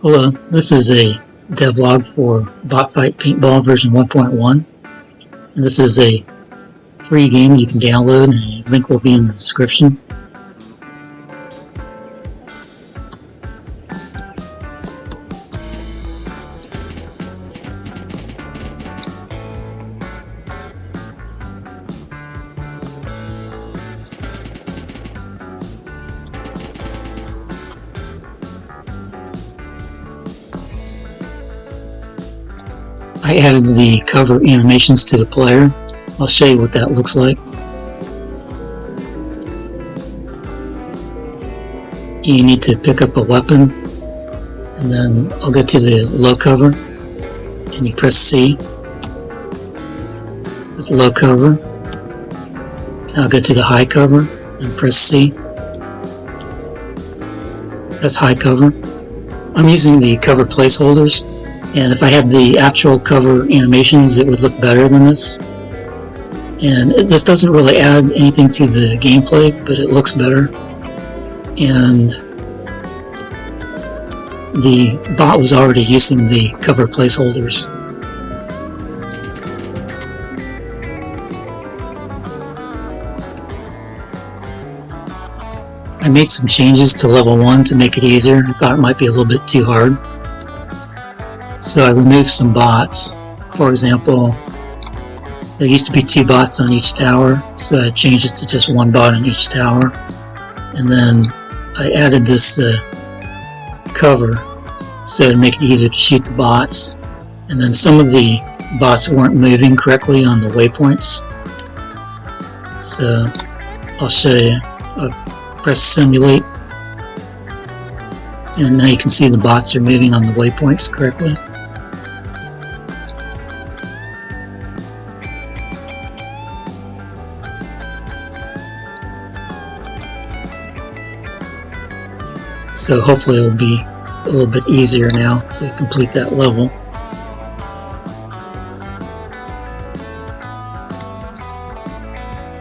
Hello, this is a devlog for BotFightPaintball version 1.1, and this is a free game you can download, and a link will be in the description. I added the cover animations to the player. I'll show you what that looks like. You need to pick up a weapon, and then I'll go to the low cover, and you press C. That's low cover. I'll go to the high cover and press C. That's high cover. I'm using the cover placeholders. And if I had the actual cover animations, it would look better than this. And this doesn't really add anything to the gameplay, but it looks better. And the bot was already using the cover placeholders. I made some changes to level 1 to make it easier. I thought it might be a little bit too hard. So I removed some bots. For example, there used to be 2 bots on each tower, so I changed it to just 1 bot on each tower. And then I added this cover so to make it easier to shoot the bots. And then some of the bots weren't moving correctly on the waypoints. So I'll show you. I'll press simulate. And now you can see the bots are moving on the waypoints correctly. So hopefully it will be a little bit easier now to complete that level.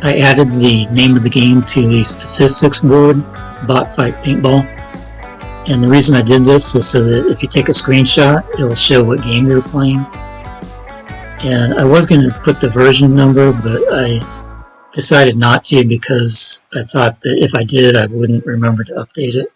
I added the name of the game to the statistics board, BotFightPaintball. And the reason I did this is so that if you take a screenshot, it will show what game you're playing. And I was going to put the version number, but I decided not to because I thought that if I did, I wouldn't remember to update it.